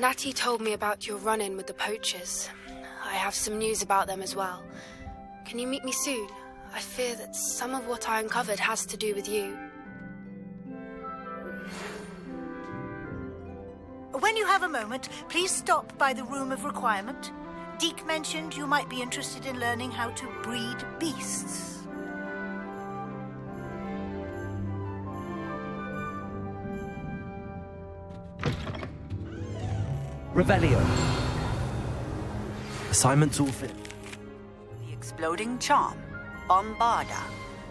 Natty told me about your run-in with the poachers. I have some news about them as well. Can you meet me soon? I fear that some of what I uncovered has to do with you. When you have a moment, please stop by the room of requirement. Deke mentioned you might be interested in learning how to breed beasts. Revelio. Assignments all finished. The exploding charm, Bombarda.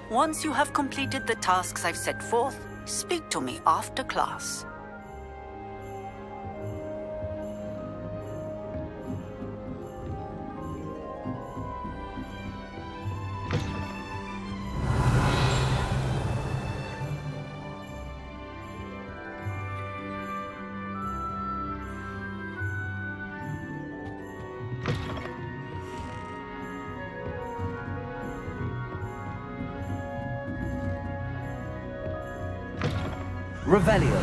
Once you have completed the tasks I've set forth, speak to me after class. Revelio.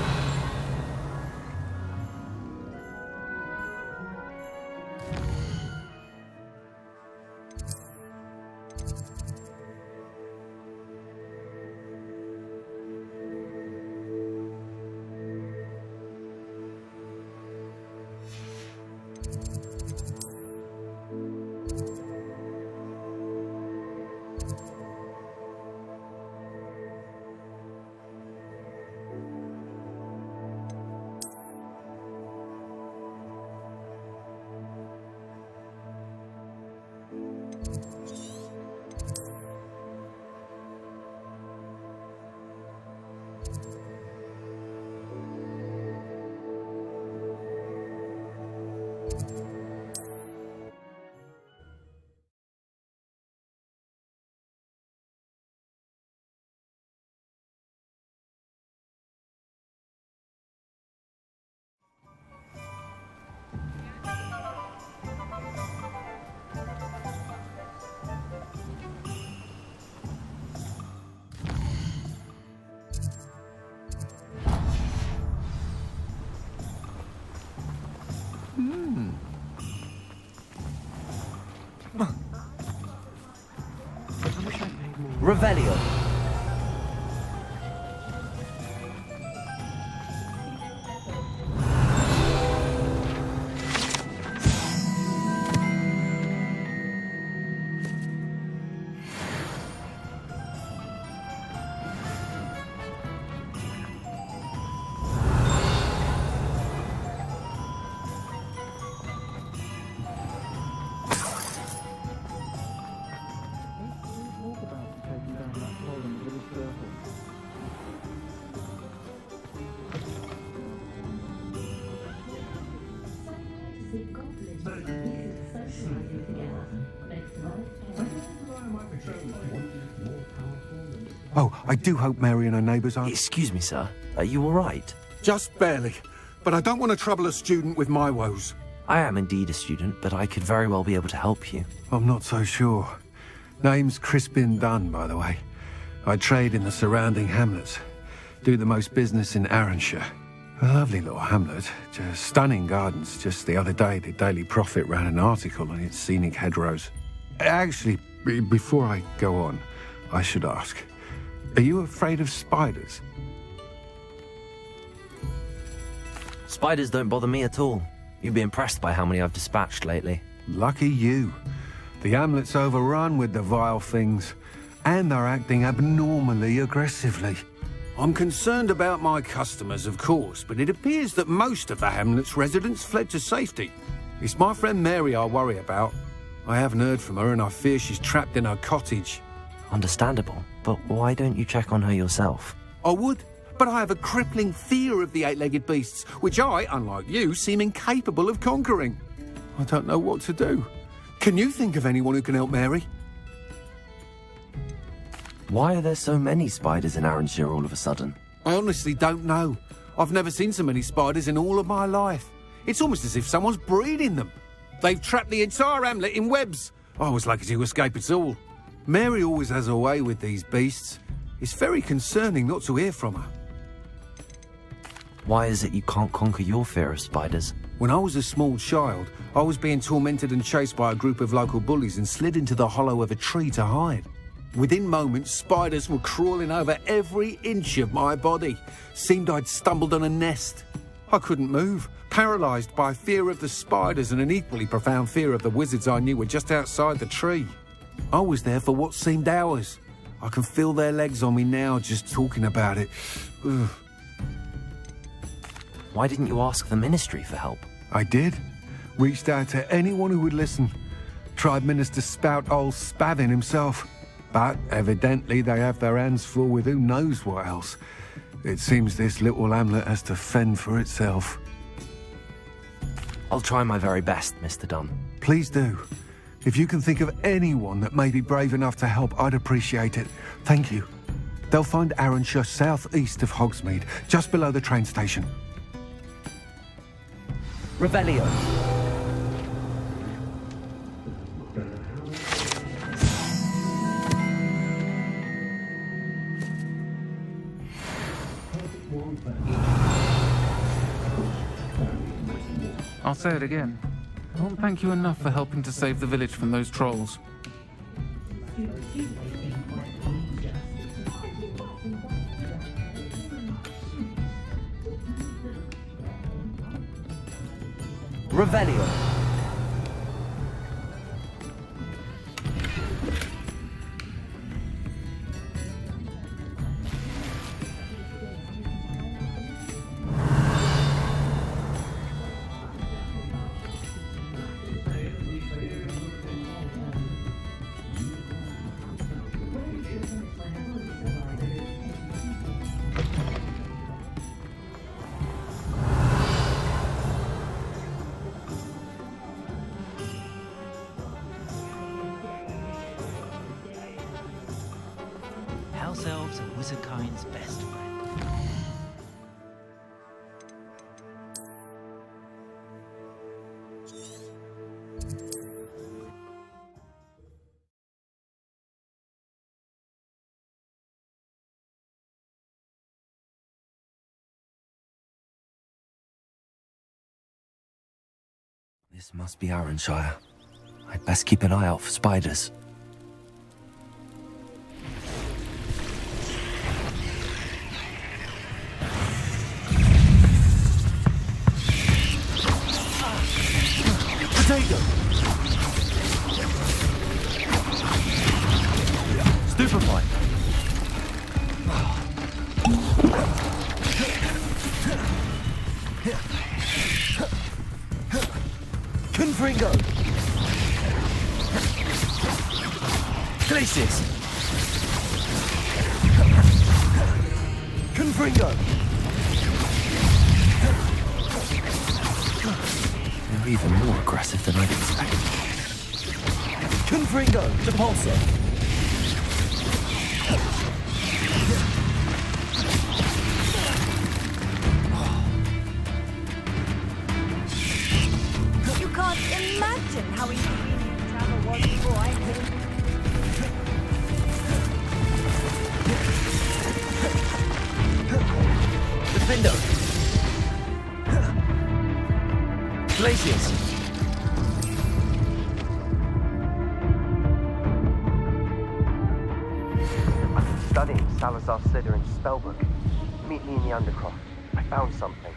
Revelio. Oh, I do hope Mary and her neighbours aren't... Excuse me, sir. Are you all right? Just barely. But I don't want to trouble a student with my woes. I am indeed a student, but I could very well be able to help you. I'm not so sure. Name's Crispin Dunn, by the way. I trade in the surrounding hamlets. Do the most business in Arranshire. A lovely little hamlet. Just stunning gardens. Just the other day, the Daily Prophet ran an article on its scenic hedgerows. Actually, before I go on, I should ask, are you afraid of spiders? Spiders don't bother me at all. You'd be impressed by how many I've dispatched lately. Lucky you. The hamlet's overrun with the vile things, and they're acting abnormally aggressively. I'm concerned about my customers, of course, but it appears that most of the hamlet's residents fled to safety. It's my friend Mary I worry about. I haven't heard from her, and I fear she's trapped in her cottage. Understandable, but why don't you check on her yourself? I would, but I have a crippling fear of the eight-legged beasts, which I, unlike you, seem incapable of conquering. I don't know what to do. Can you think of anyone who can help Mary? Why are there so many spiders in Arranshire all of a sudden? I honestly don't know. I've never seen so many spiders in all of my life. It's almost as if someone's breeding them. They've trapped the entire hamlet in webs. I was lucky to escape it all. Mary always has a way with these beasts. It's very concerning not to hear from her. Why is it you can't conquer your fear of spiders? When I was a small child, I was being tormented and chased by a group of local bullies and slid into the hollow of a tree to hide. Within moments, spiders were crawling over every inch of my body. Seemed I'd stumbled on a nest. I couldn't move, paralysed by fear of the spiders and an equally profound fear of the wizards I knew were just outside the tree. I was there for what seemed hours. I can feel their legs on me now just talking about it. Ugh. Why didn't you ask the ministry for help? I did. Reached out to anyone who would listen. Tried Minister Spout old Spavin himself. But evidently they have their hands full with who knows what else. It seems this little hamlet has to fend for itself. I'll try my very best, Mr. Dunn. Please do. If you can think of anyone that may be brave enough to help, I'd appreciate it. Thank you. They'll find Arranshire southeast of Hogsmeade, just below the train station. Revelio. I'll say it again. I won't thank you enough for helping to save the village from those trolls. Revelio. House elves are wizardkind's best friend. This must be Arranshire. I'd best keep an eye out for spiders. Stupefy. Confringo. Glacius. Confringo. They're even more aggressive than I'd expected. Confringo. Depulso. You can't imagine how inconvenient travel was before I came. Defendo. Glacius. I've been studying Salazar's Slytherin's spellbook. Meet me in the Undercroft. I found something.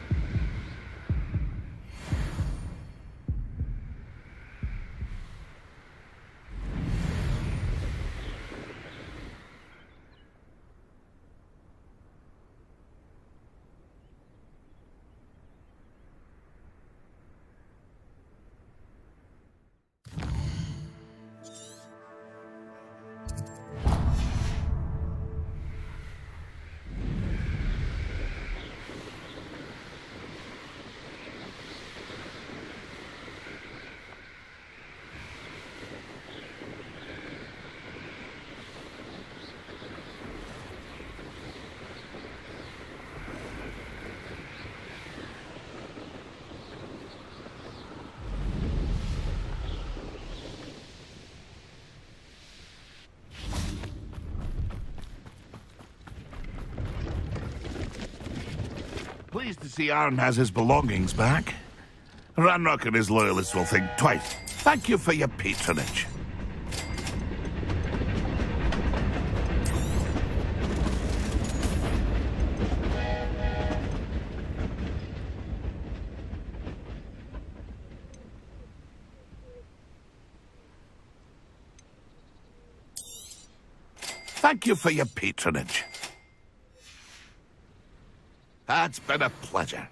Pleased to see Aaron has his belongings back. Ranrock and his loyalists will think twice. Thank you for your patronage. Thank you for your patronage. It's been a pleasure.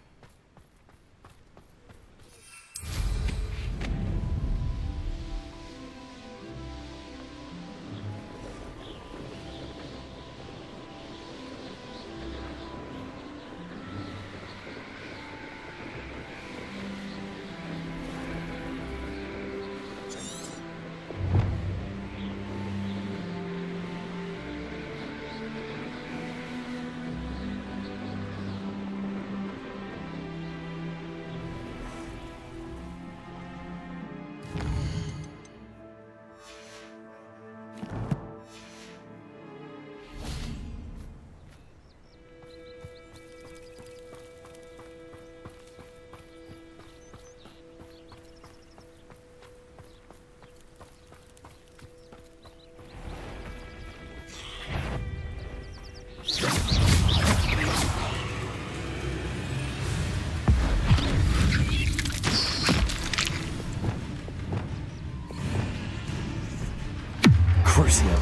Crucio.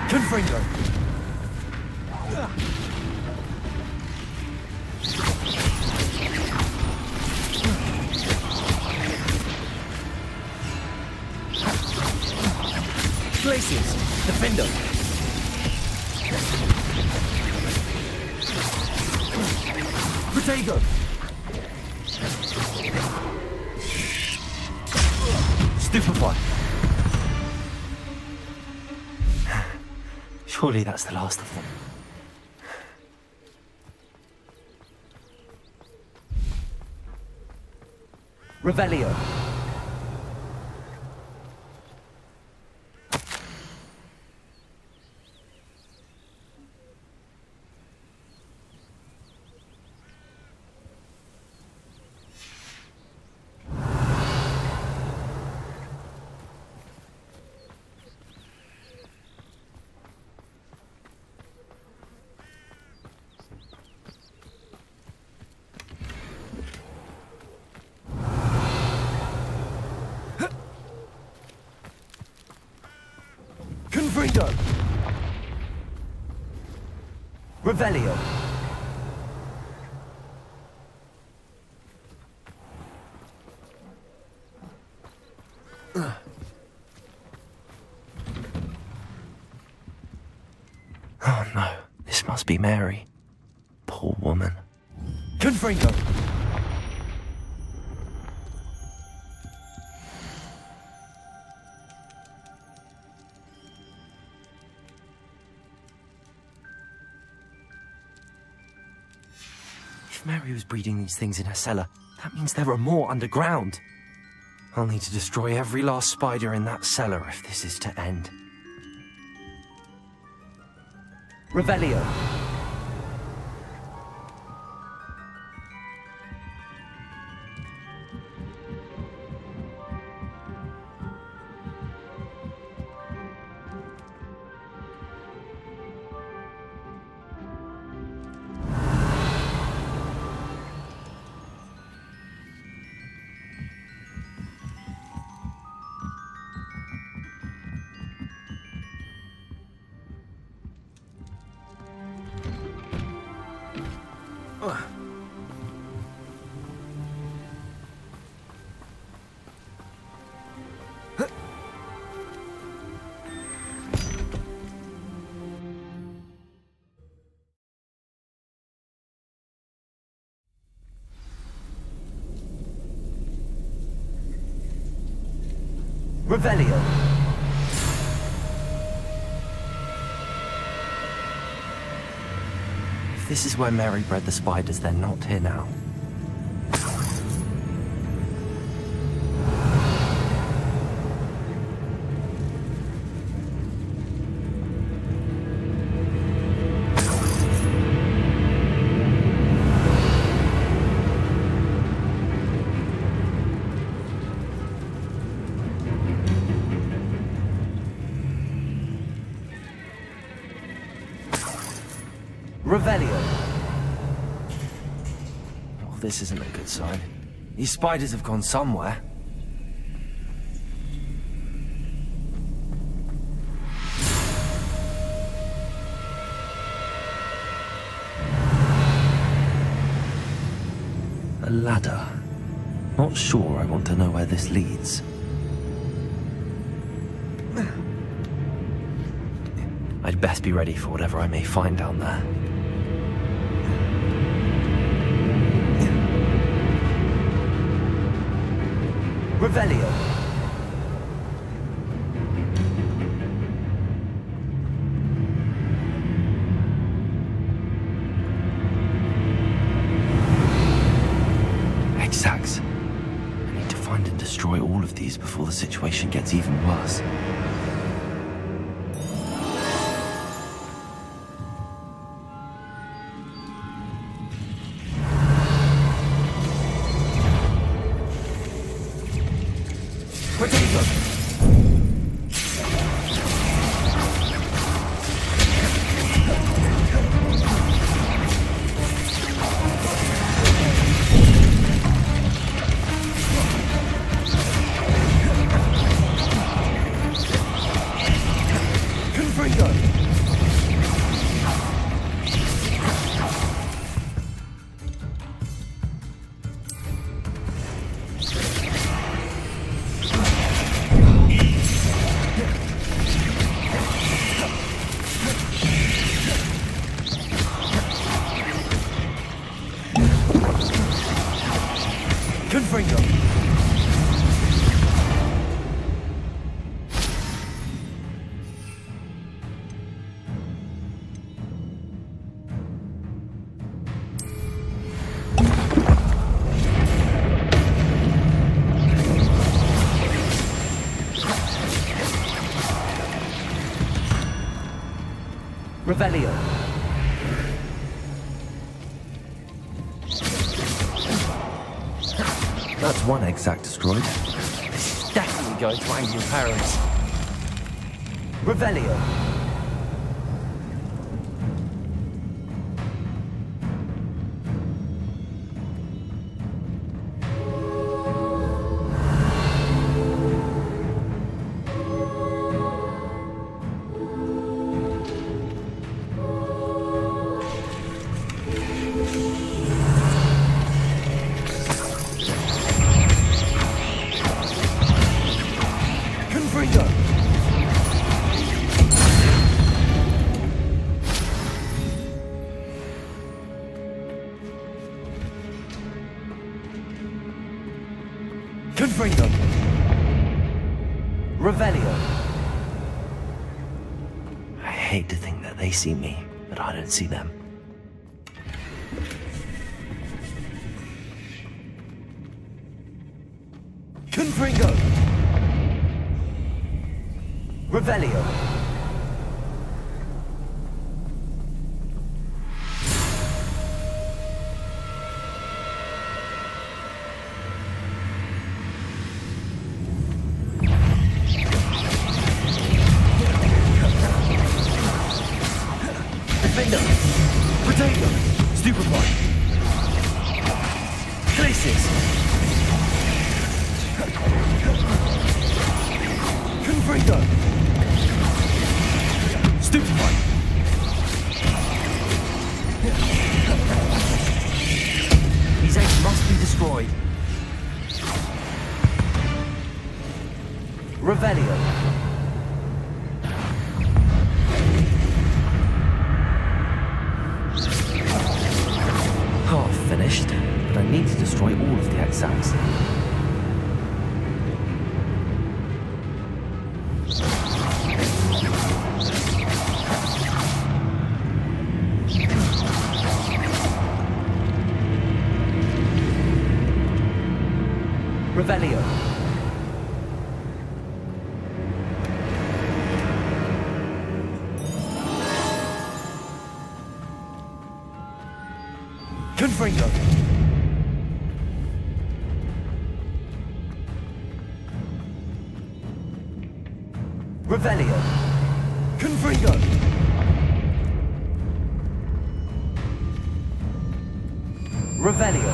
Confringo. Glacius. Defendo. Protego. Stupefy. Surely that's the last of them. Revelio. Confringo. Revelio. Oh no, this must be Mary. Poor woman. Confringo. If Mary was breeding these things in her cellar, that means there are more underground. I'll need to destroy every last spider in that cellar if this is to end. Revelio. Revelio. If this is where Mary bred the spiders, they're not here now. Revelio. Oh, this isn't a good sign. These spiders have gone somewhere. A ladder. Not sure I want to know where this leads. I'd best be ready for whatever I may find down there. Revelio. Exacts. I need to find and destroy all of these before the situation gets even worse. Revelio. That's one exact destroyed. This is definitely going to anger your parents. Revelio. Confringo. Revelio. I hate to think that they see me, but I don't see them. Confringo. Revelio. Revelio. Half finished, but I need to destroy all of the exacts. Revelio. Confringo. Revelio. Confringo. Revelio.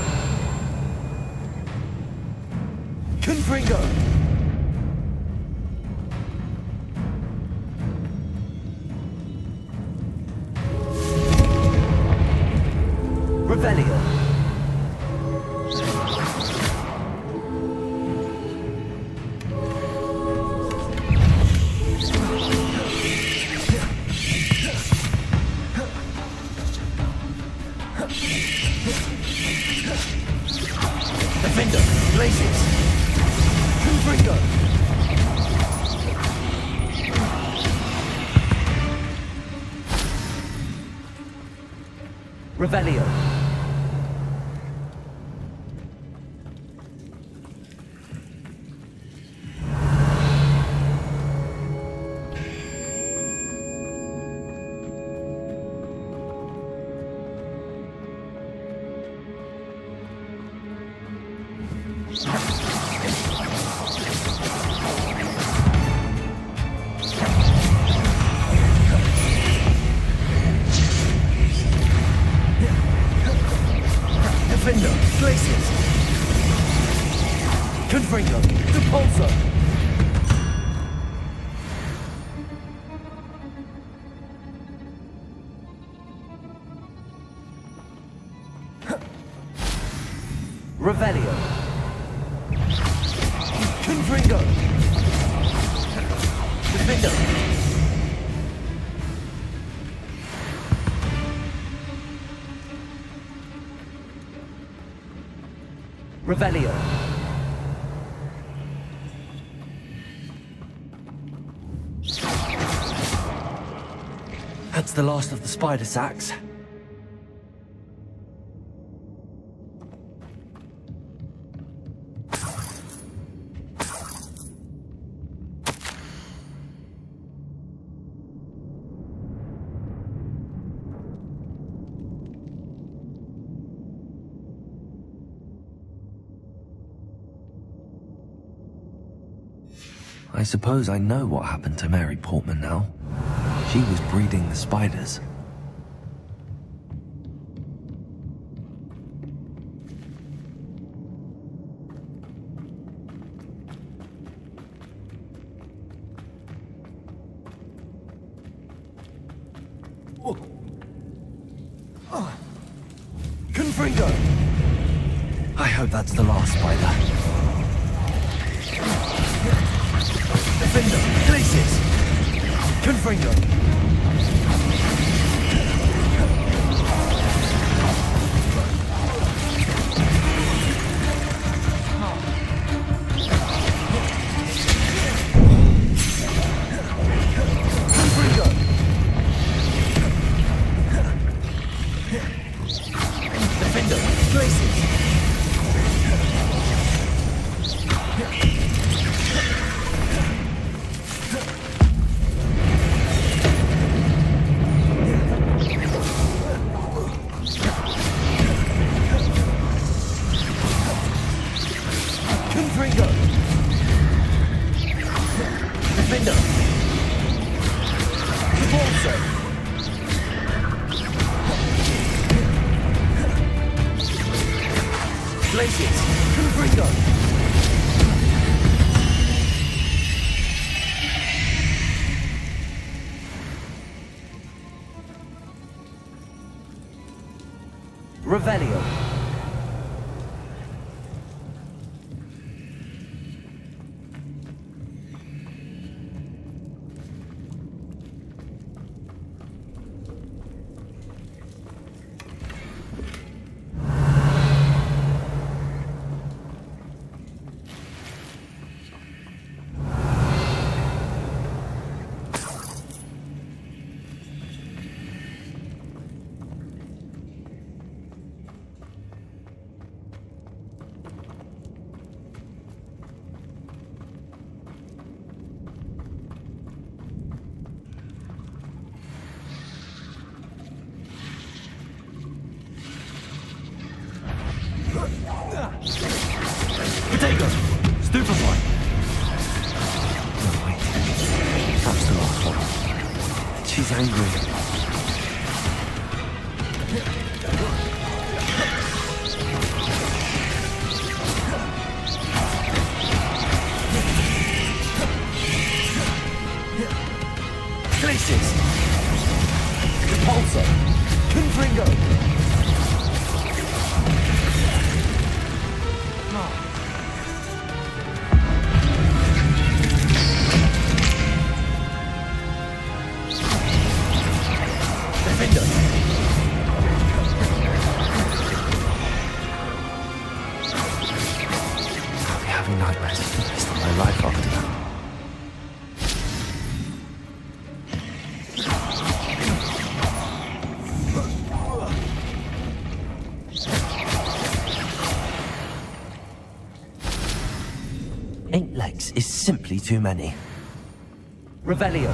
Confringo. Revelio. Defender, Glacius. Confringo. Revelio. Defender, Glacius. Confringo, Depulso. Revelio. Confringo. Defender. Revelio. That's the last of the spider sacks. I suppose I know what happened to Mary Portman now. She was breeding the spiders. Confringo! I hope that's the last spider. Defender, Glacius! Confringo! Confringo! Defender, Glacius! Confringo! Defender! Depulso! Glacius! Confringo! Revelio! Potato! Stupefy! No, wait. That's the last one. She's angry. forces! Repulsor! Confringo! Defender! I'll be having nightmares for the rest of my life after that. Is simply too many. Revelio.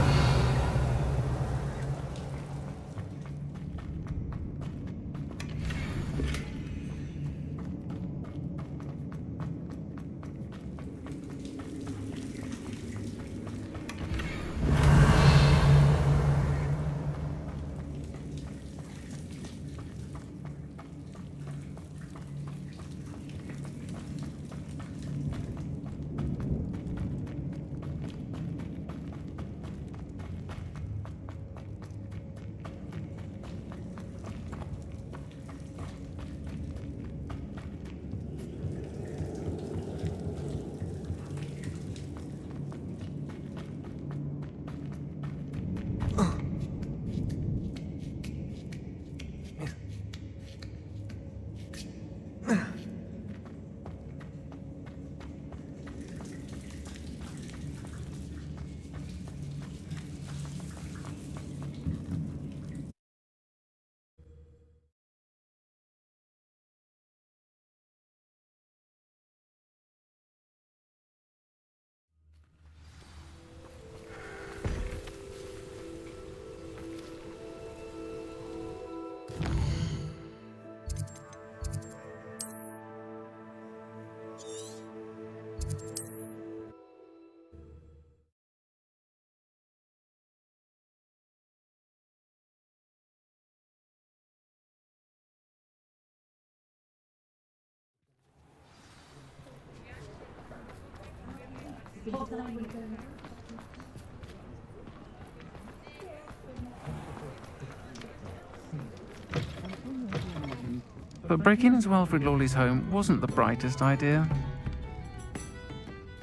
But breaking into Alfred Lawley's home wasn't the brightest idea.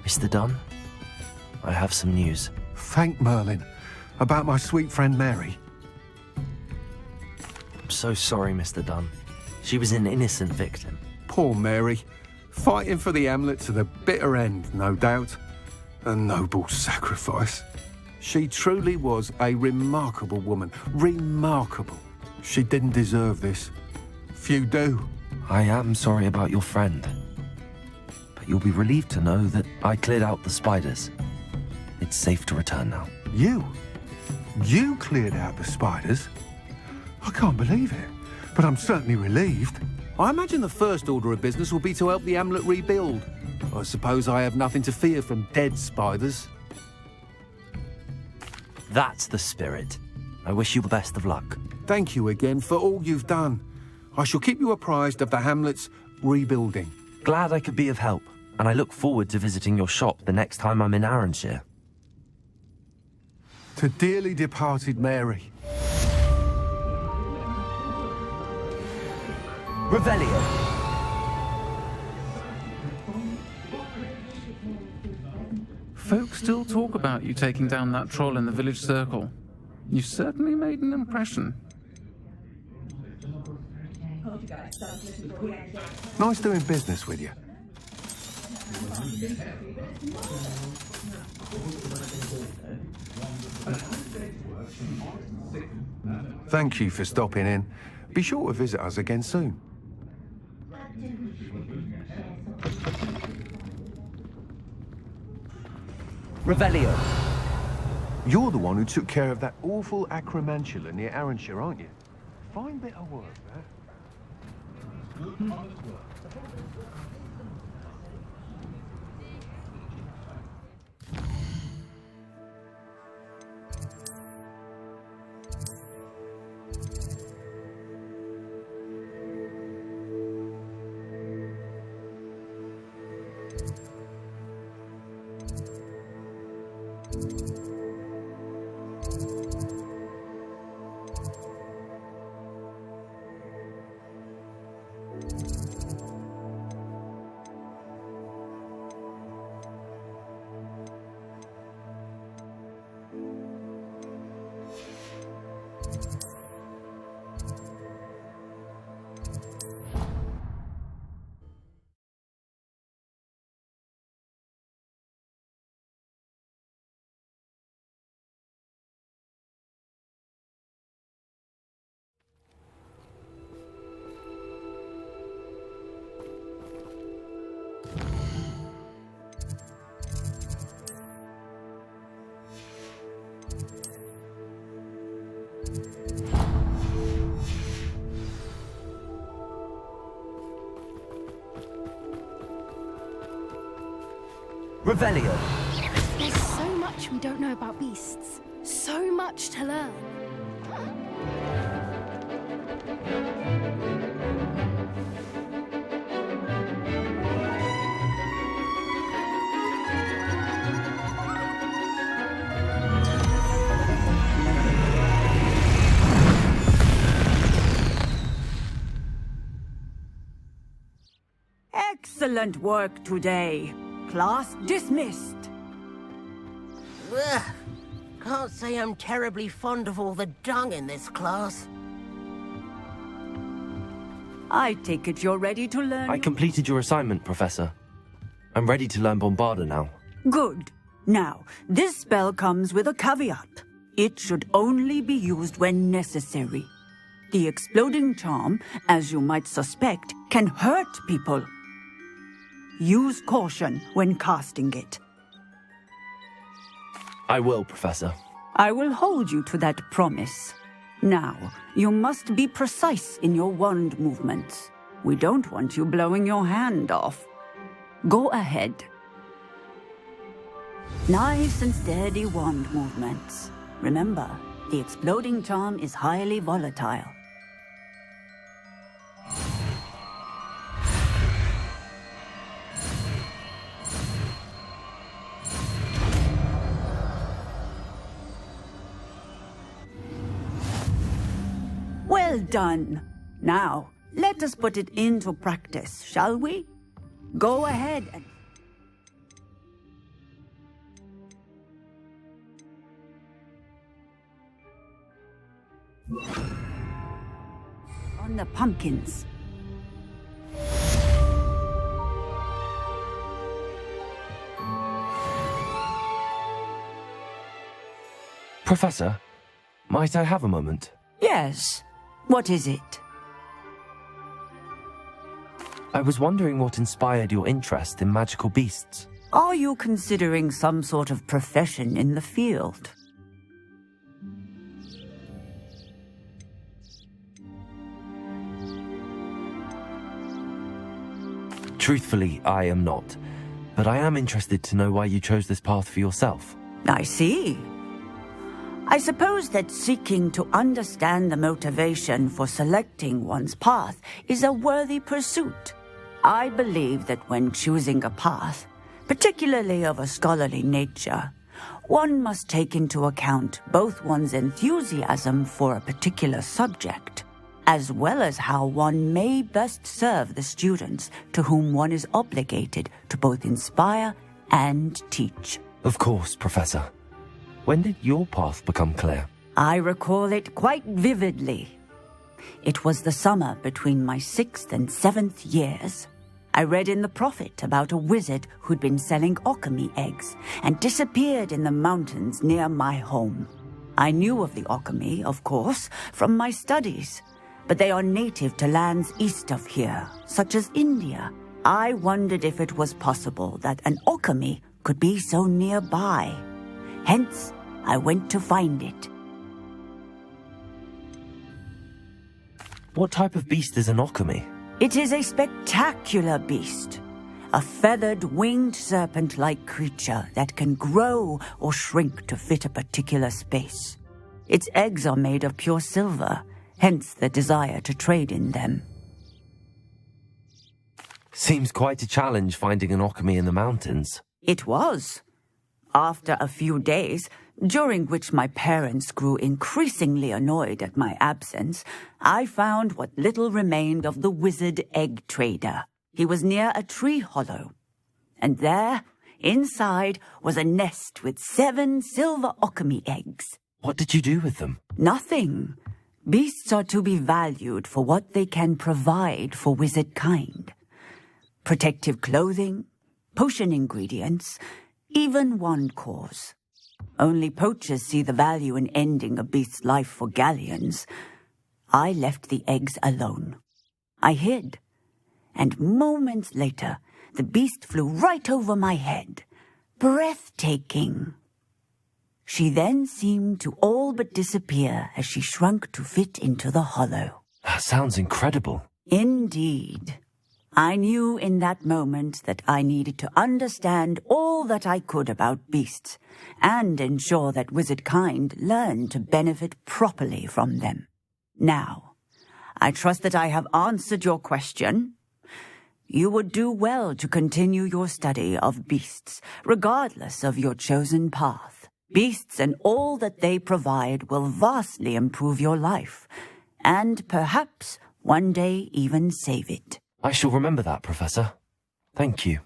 Mr. Dunn, I have some news. Thank Merlin. About my sweet friend Mary. I'm so sorry, Mr. Dunn. She was an innocent victim. Poor Mary. Fighting for the Hamlet to the bitter end, no doubt. A noble sacrifice. She truly was a remarkable woman. Remarkable. She didn't deserve this. Few do. I am sorry about your friend. But you'll be relieved to know that I cleared out the spiders. It's safe to return now. You? You cleared out the spiders? I can't believe it. But I'm certainly relieved. I imagine the first order of business will be to help the Hamlet rebuild. I suppose I have nothing to fear from dead spiders. That's the spirit. I wish you the best of luck. Thank you again for all you've done. I shall keep you apprised of the Hamlet's rebuilding. Glad I could be of help, and I look forward to visiting your shop the next time I'm in Arranshire. To dearly departed Mary. Revelio. Folks still talk about you taking down that troll in the village circle. You certainly made an impression. Nice doing business with you. Thank you for stopping in. Be sure to visit us again soon. Revelio. You're the one who took care of that awful acromantula near Arranshire, aren't you? Fine bit of work, that. Revelio. There's so much we don't know about beasts. So much to learn. Excellent work today. Class dismissed. Ugh. Can't say I'm terribly fond of all the dung in this class. I take it you're ready to learn. I completed your assignment, Professor. I'm ready to learn Bombarda now. Good. Now, this spell comes with a caveat. It should only be used when necessary. The exploding charm, as you might suspect, can hurt people. Use caution when casting it. I will, Professor. I will hold you to that promise. Now, you must be precise in your wand movements. We don't want you blowing your hand off. Go ahead. Nice and steady wand movements. Remember, the exploding charm is highly volatile. Well done. Now, let us put it into practice, shall we? Go ahead and... on the pumpkins. Professor, might I have a moment? Yes. What is it? I was wondering what inspired your interest in magical beasts. Are you considering some sort of profession in the field? Truthfully, I am not. But I am interested to know why you chose this path for yourself. I see. I suppose that seeking to understand the motivation for selecting one's path is a worthy pursuit. I believe that when choosing a path, particularly of a scholarly nature, one must take into account both one's enthusiasm for a particular subject, as well as how one may best serve the students to whom one is obligated to both inspire and teach. Of course, Professor. When did your path become clear? I recall it quite vividly. It was the summer between my 6th and 7th years. I read in the Prophet about a wizard who'd been selling alchemy eggs and disappeared in the mountains near my home. I knew of the alchemy, of course, from my studies, but they are native to lands east of here, such as India. I wondered if it was possible that an alchemy could be so nearby. Hence, I went to find it. What type of beast is an alchemy? It is a spectacular beast. A feathered, winged serpent-like creature that can grow or shrink to fit a particular space. Its eggs are made of pure silver, hence the desire to trade in them. Seems quite a challenge finding an alchemy in the mountains. It was. After a few days, during which my parents grew increasingly annoyed at my absence, I found what little remained of the wizard egg trader. He was near a tree hollow, and there, inside, was a nest with 7 silver alchemy eggs. What did you do with them? Nothing. Beasts are to be valued for what they can provide for wizard kind. Protective clothing, potion ingredients, even wand cores. Only poachers see the value in ending a beast's life for galleons. I left the eggs alone. I hid, and moments later, the beast flew right over my head. Breathtaking. She then seemed to all but disappear as she shrunk to fit into the hollow. That sounds incredible. Indeed. I knew in that moment that I needed to understand all that I could about beasts and ensure that wizard kind learned to benefit properly from them. Now, I trust that I have answered your question. You would do well to continue your study of beasts, regardless of your chosen path. Beasts and all that they provide will vastly improve your life, and perhaps one day even save it. I shall remember that, Professor. Thank you.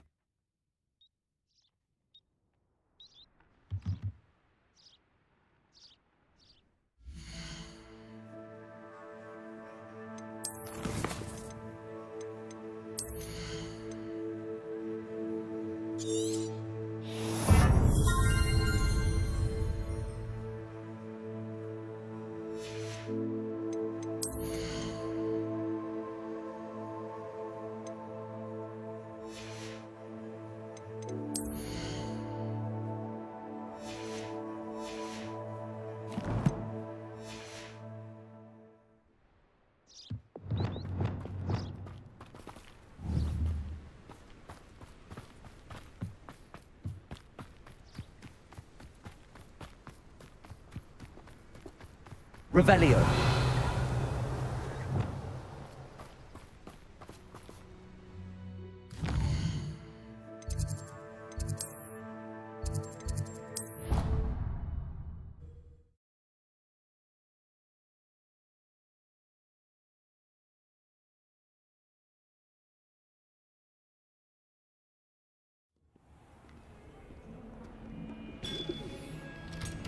Revelio.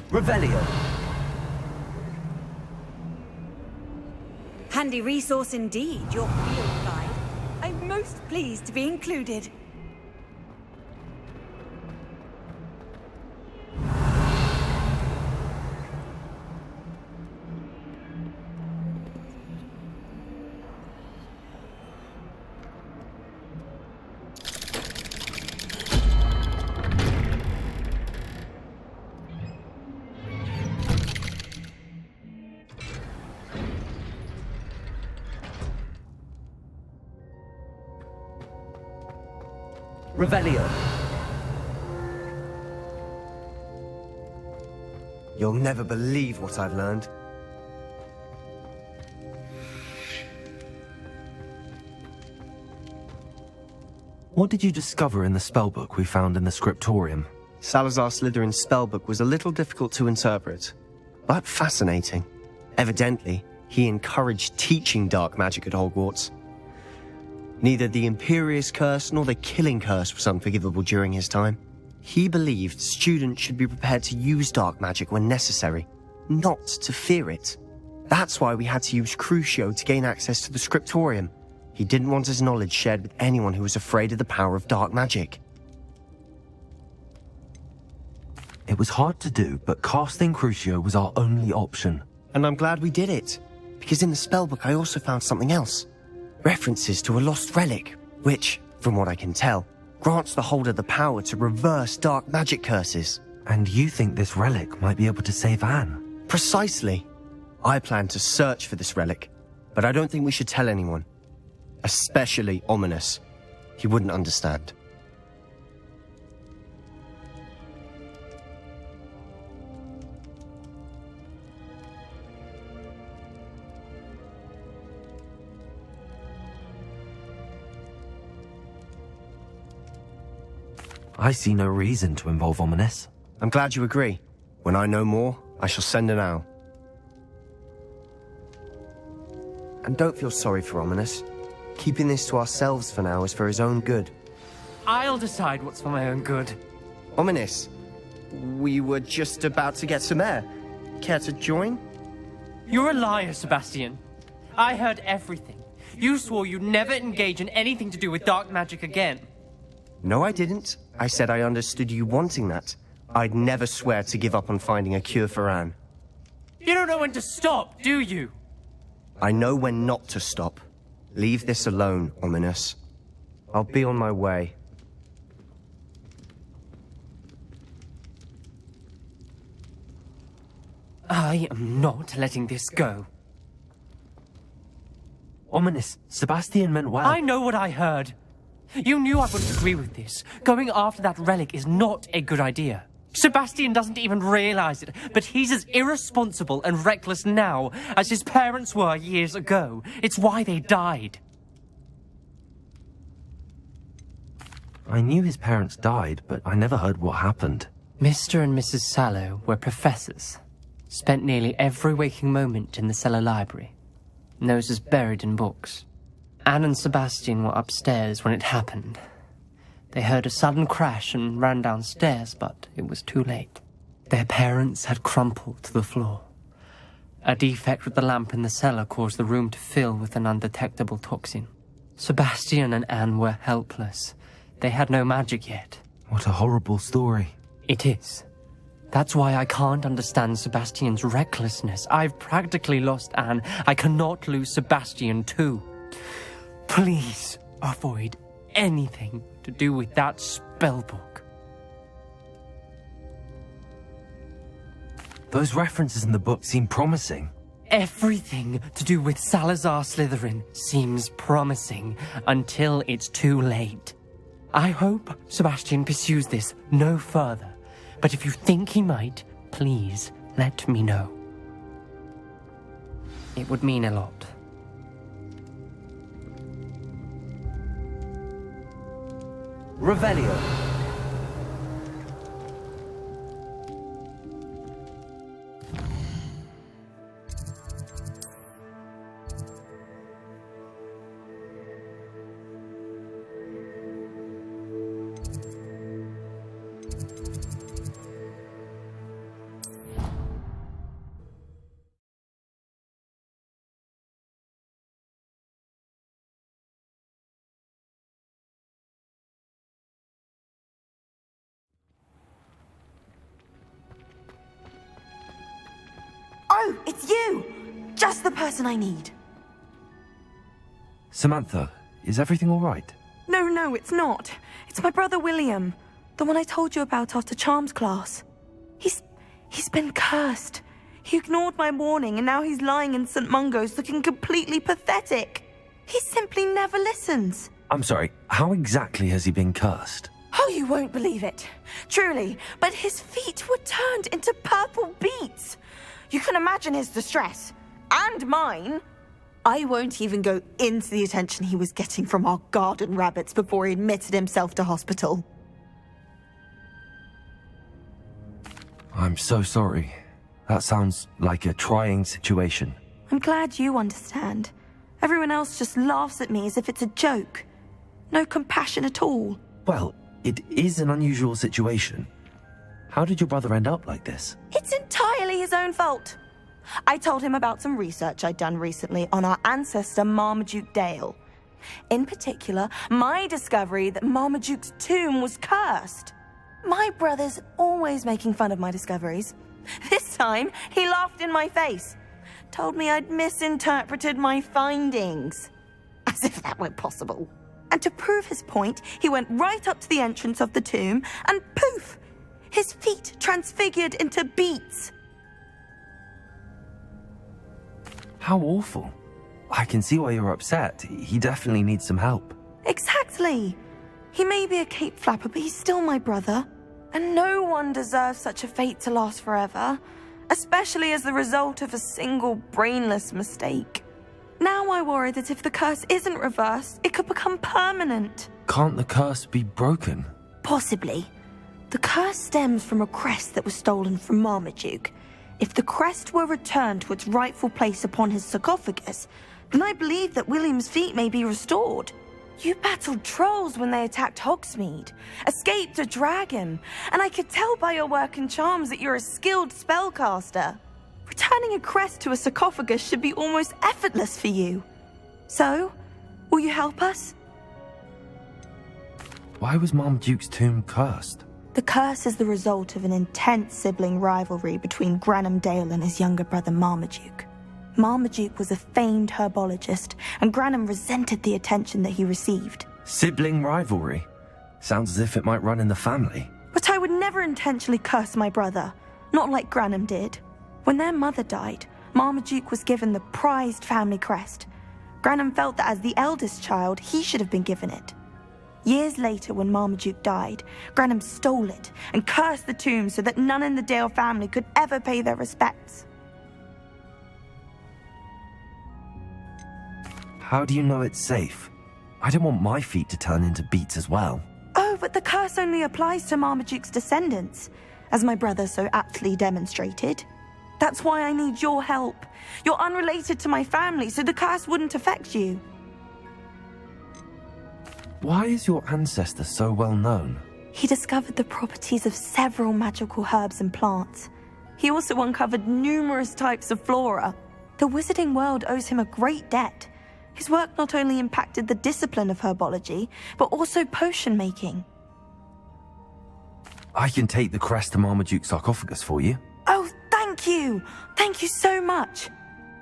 Revelio. Handy resource indeed, your field guide. I'm most pleased to be included. Revelio. You'll never believe what I've learned. What did you discover in the spellbook we found in the scriptorium? Salazar Slytherin's spellbook was a little difficult to interpret, but fascinating. Evidently, he encouraged teaching dark magic at Hogwarts. Neither the Imperious Curse nor the Killing Curse was unforgivable during his time. He believed students should be prepared to use dark magic when necessary, not to fear it. That's why we had to use Crucio to gain access to the scriptorium. He didn't want his knowledge shared with anyone who was afraid of the power of dark magic. It was hard to do, but casting Crucio was our only option. And I'm glad we did it, because in the spellbook I also found something else. References to a lost relic, which, from what I can tell, grants the holder the power to reverse dark magic curses. And you think this relic might be able to save Anne? Precisely. I plan to search for this relic, but I don't think we should tell anyone. Especially Ominous. He wouldn't understand. I see no reason to involve Ominous. I'm glad you agree. When I know more, I shall send an owl. And don't feel sorry for Ominous. Keeping this to ourselves for now is for his own good. I'll decide what's for my own good. Ominous, we were just about to get some air. Care to join? You're a liar, Sebastian. I heard everything. You swore you'd never engage in anything to do with dark magic again. No, I didn't. I said I understood you wanting that. I'd never swear to give up on finding a cure for Anne. You don't know when to stop, do you? I know when not to stop. Leave this alone, Ominous. I'll be on my way. I am not letting this go. ominous. Sebastian meant well. I know what I heard. You knew I wouldn't agree with this. Going after that relic is not a good idea. Sebastian doesn't even realize it, but he's as irresponsible and reckless now as his parents were years ago. It's why they died. I knew his parents died, but I never heard what happened. Mr. and Mrs. Sallow were professors. Spent nearly every waking moment in the cellar library. Noses buried in books. Anne and Sebastian were upstairs when it happened. They heard a sudden crash and ran downstairs, but it was too late. Their parents had crumpled to the floor. A defect with the lamp in the cellar caused the room to fill with an undetectable toxin. Sebastian and Anne were helpless. They had no magic yet. What a horrible story. It is. That's why I can't understand Sebastian's recklessness. I've practically lost Anne. I cannot lose Sebastian too. Please avoid anything to do with that spellbook. Those references in the book seem promising. Everything to do with Salazar Slytherin seems promising until it's too late. I hope Sebastian pursues this no further, but if you think he might, please let me know. It would mean a lot. Revelio. Oh, it's you! Just the person I need. Samantha, is everything all right? No, it's not. It's my brother William. The one I told you about after Charms class. He's been cursed. He ignored my warning and now he's lying in St. Mungo's looking completely pathetic. He simply never listens. I'm sorry, how exactly has he been cursed? Oh, you won't believe it. Truly, but his feet were turned into purple beets. You can imagine his distress. And mine. I won't even go into the attention he was getting from our garden rabbits before he admitted himself to hospital. I'm so sorry. That sounds like a trying situation. I'm glad you understand. Everyone else just laughs at me as if it's a joke. No compassion at all. Well, it is an unusual situation. How did your brother end up like this? It's entirely his own fault. I told him about some research I'd done recently on our ancestor Marmaduke Dale. In particular, my discovery that Marmaduke's tomb was cursed. My brother's always making fun of my discoveries. This time, he laughed in my face. Told me I'd misinterpreted my findings. As if that were possible. And to prove his point, he went right up to the entrance of the tomb and poof! His feet transfigured into beets. How awful. I can see why you're upset. He definitely needs some help. Exactly. He may be a cape flapper, but he's still my brother. And no one deserves such a fate to last forever, especially as the result of a single brainless mistake. Now I worry that if the curse isn't reversed, it could become permanent. Can't the curse be broken? Possibly. The curse stems from a crest that was stolen from Marmaduke. If the crest were returned to its rightful place upon his sarcophagus, then I believe that William's feet may be restored. You battled trolls when they attacked Hogsmeade, escaped a dragon, and I could tell by your work and charms that you're a skilled spellcaster. Returning a crest to a sarcophagus should be almost effortless for you. So, will you help us? Why was Marmaduke's tomb cursed? The curse is the result of an intense sibling rivalry between Granham Dale and his younger brother Marmaduke. Marmaduke was a famed herbologist, and Granham resented the attention that he received. Sibling rivalry? Sounds as if it might run in the family. But I would never intentionally curse my brother, not like Granham did. When their mother died, Marmaduke was given the prized family crest. Granham felt that as the eldest child, he should have been given it. Years later, when Marmaduke died, Granham stole it and cursed the tomb so that none in the Dale family could ever pay their respects. How do you know it's safe? I don't want my feet to turn into beets as well. Oh, but the curse only applies to Marmaduke's descendants, as my brother so aptly demonstrated. That's why I need your help. You're unrelated to my family, so the curse wouldn't affect you. Why is your ancestor so well known? He discovered the properties of several magical herbs and plants. He also uncovered numerous types of flora. The wizarding world owes him a great debt. His work not only impacted the discipline of herbology, but also potion making. I can take the crest to Marmaduke's sarcophagus for you. Oh, thank you! Thank you so much!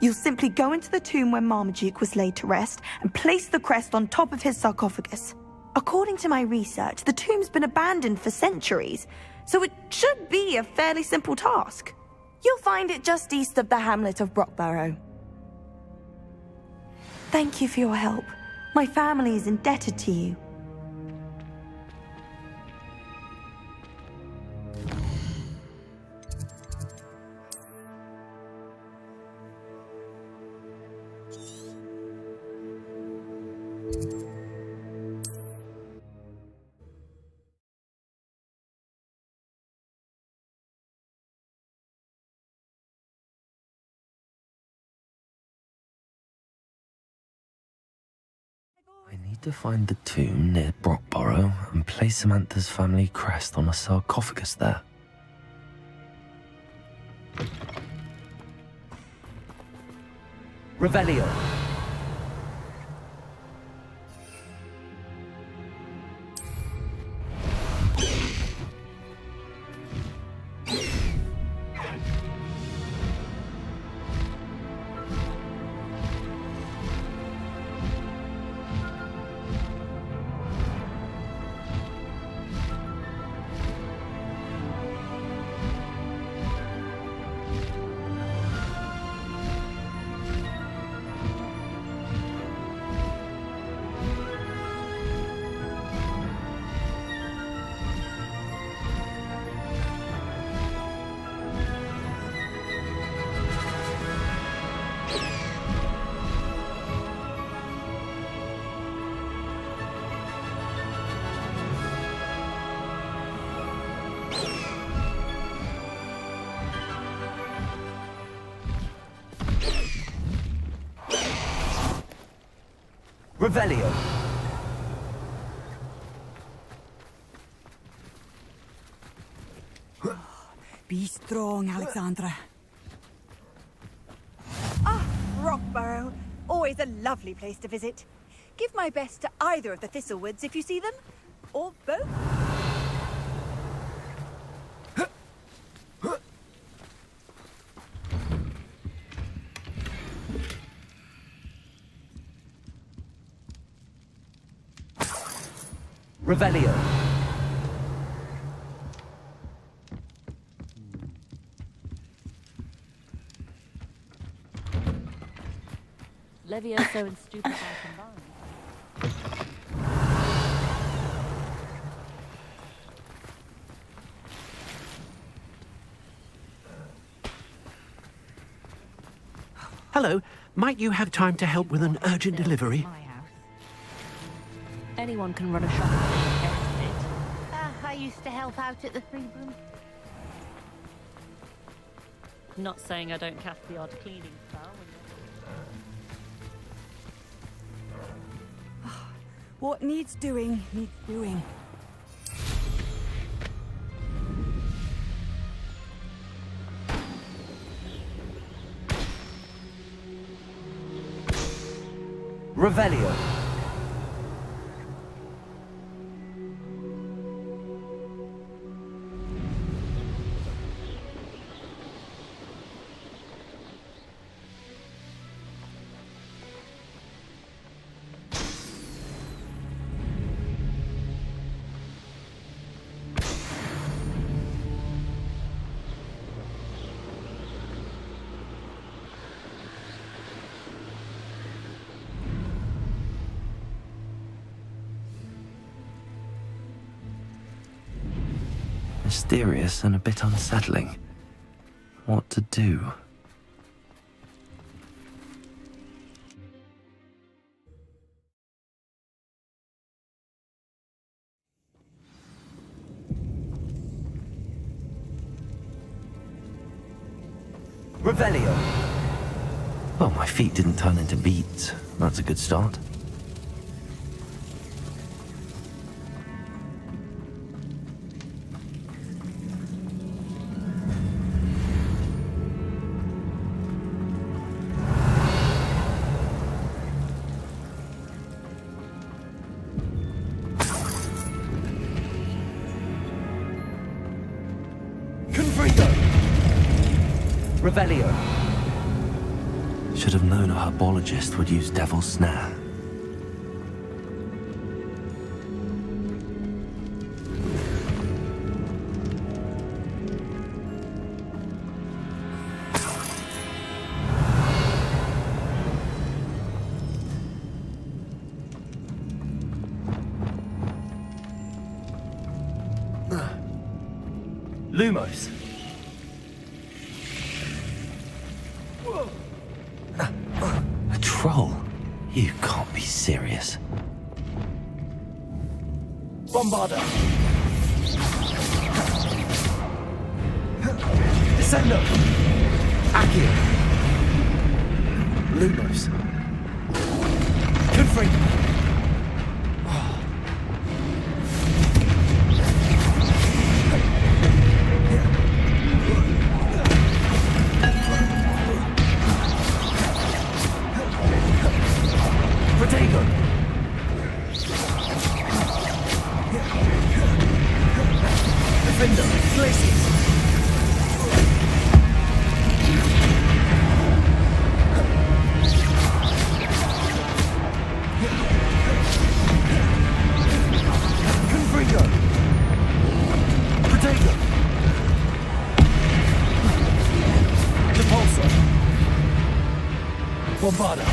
You'll simply go into the tomb where Marmaduke was laid to rest and place the crest on top of his sarcophagus. According to my research, the tomb's been abandoned for centuries, so it should be a fairly simple task. You'll find it just east of the hamlet of Brockborough. Thank you for your help. My family is indebted to you. I need to find the tomb near Brockborough and place Samantha's family crest on a sarcophagus there. Revelio. Revelio. Be strong, Alexandra. Ah, Brockborough. Always a lovely place to visit. Give my best to either of the Thistlewoods if you see them. Or both. Revelio. Levioso and Stupefy combined. Hello. Might you have time to help with an urgent delivery? Anyone can run a shop. I used to help out at the Free Broom. Not saying I don't cast the odd cleaning spell. What needs doing, needs doing. Revelio. Mysterious and a bit unsettling. What to do? Revelio. Well, my feet didn't turn into beads. That's a good start. Revelio. Should have known a herbologist would use devil's snare. Lumos. A troll? You can't be serious. Bombarda. Descendo. Accio. Lumos. Confring. Bombarda.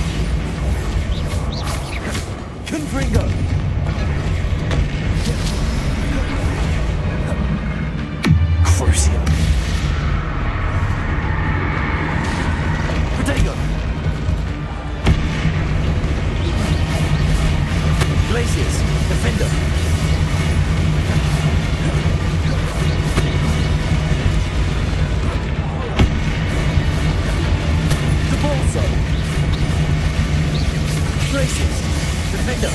Confringo. Crucio. Protego. Glaciers. Defender. Gracious! Defender!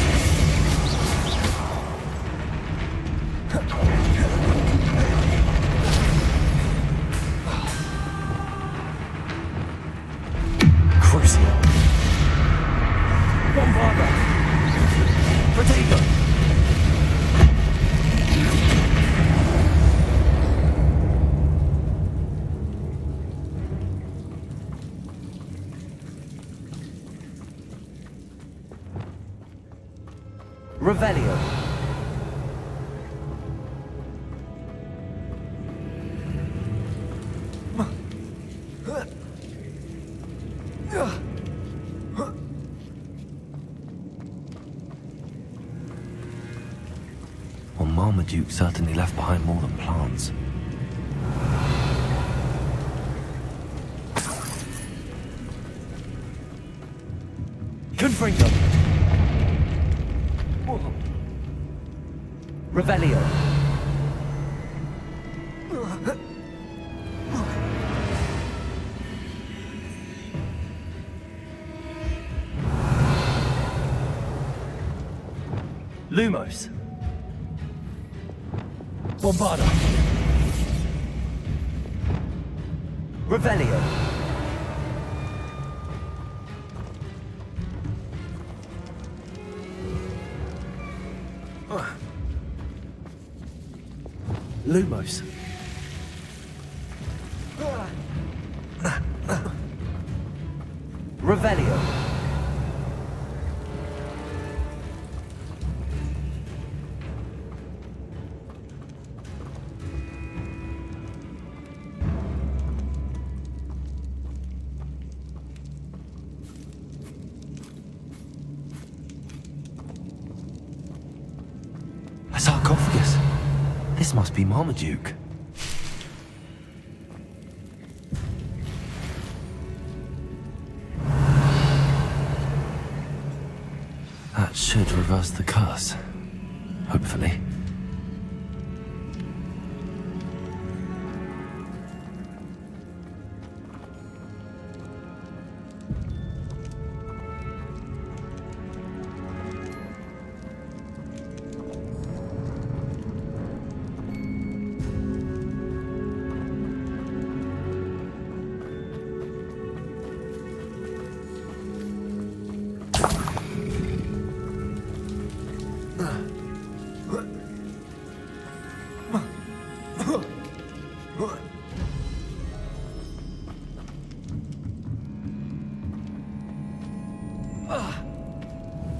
Crucio! Bombarda! Protego! Revelio. Well, Marmaduke certainly left behind more than plants. Confringo. Revelio. Lumos. Bombarda. Revelio. Lumos. Revelio. A sarcophagus. This must be Marmaduke. reverse the curse. Hopefully.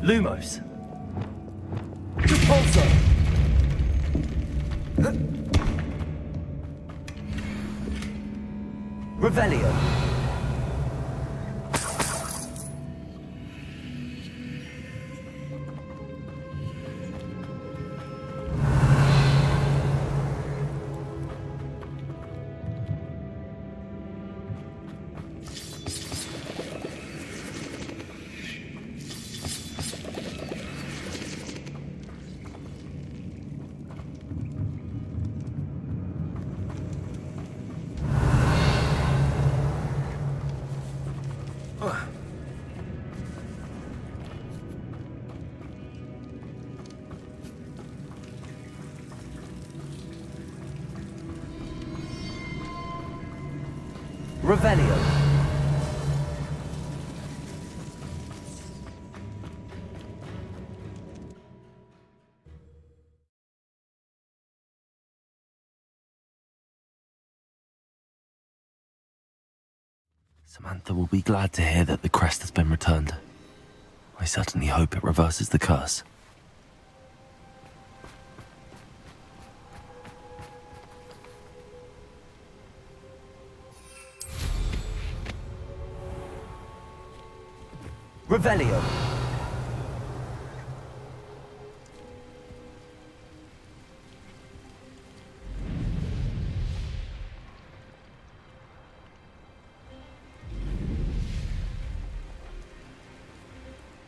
Lumos. Repulsor. Revelio. Revelio. Samantha will be glad to hear that the crest has been returned. I certainly hope it reverses the curse. Revelio.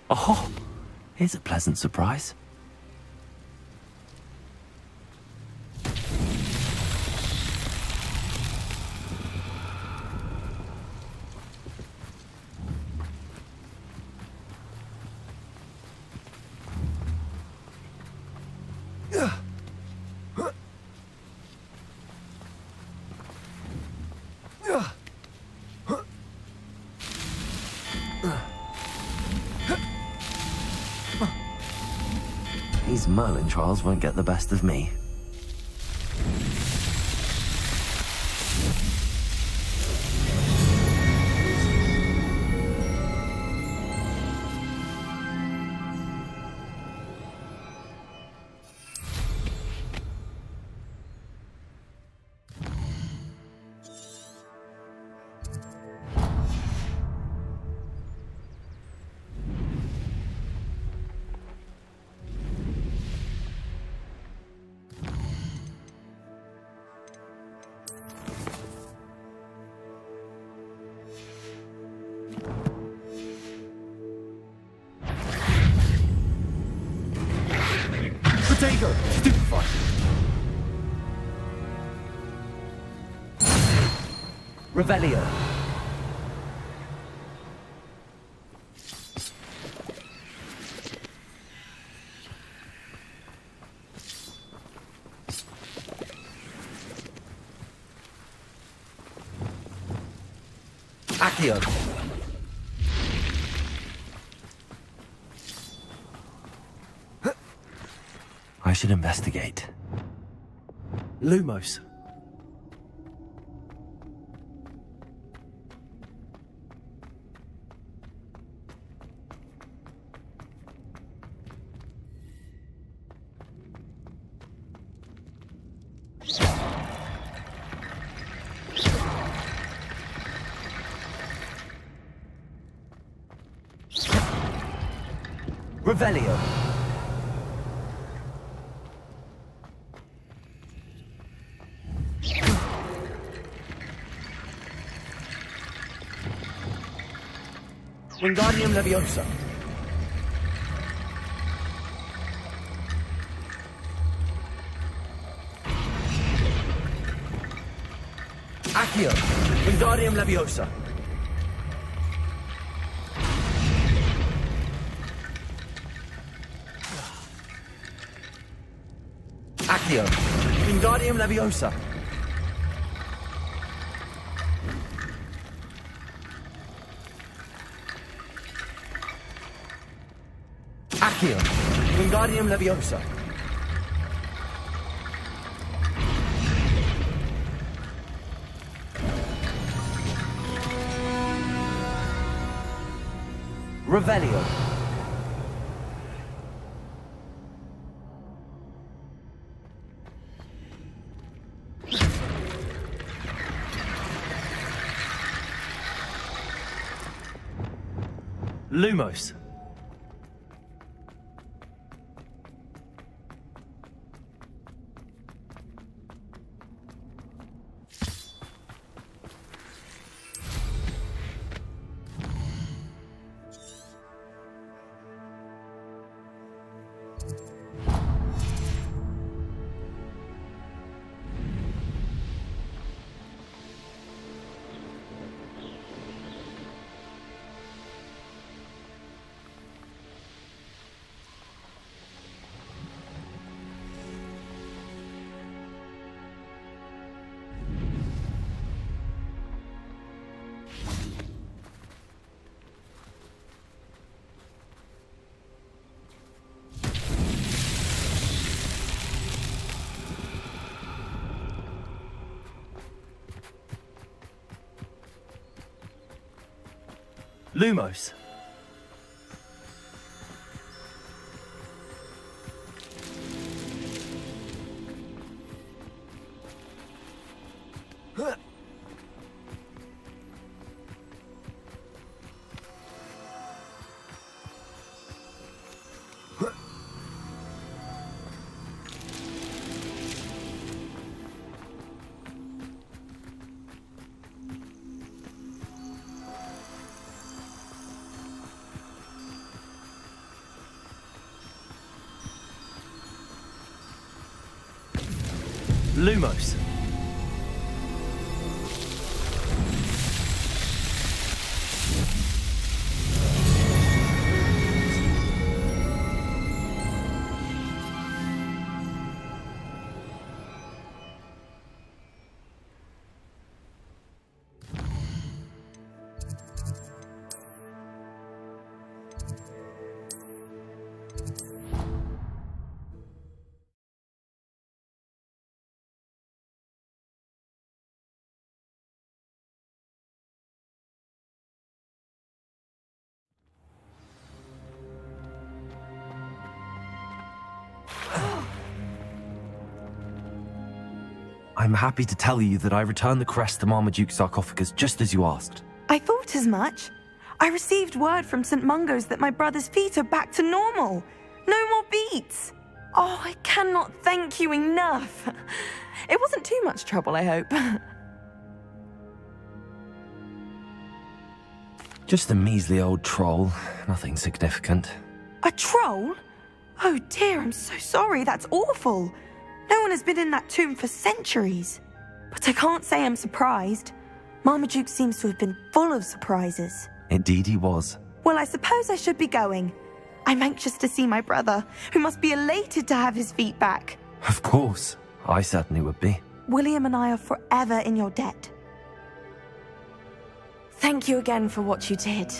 Oh, here's a pleasant surprise. These Merlin trials won't get the best of me. Potato. Stupefy. Revelio. Accio. I should investigate. Lumos. Revelio. Wingardium Leviosa. Accio. Wingardium Leviosa. Accio. Wingardium Leviosa. Accio. Wingardium Leviosa. Revelio. Lumos. Lumos. Lumos. I'm happy to tell you that I returned the crest to Marmaduke's sarcophagus just as you asked. I thought as much. I received word from St. Mungo's that my brother's feet are back to normal. No more beats. Oh, I cannot thank you enough. It wasn't too much trouble, I hope. Just a measly old troll, nothing significant. A troll? Oh dear, I'm so sorry, that's awful. No one has been in that tomb for centuries. But I can't say I'm surprised. Marmaduke seems to have been full of surprises. Indeed he was. Well, I suppose I should be going. I'm anxious to see my brother, who must be elated to have his feet back. Of course. I certainly would be. William and I are forever in your debt. Thank you again for what you did.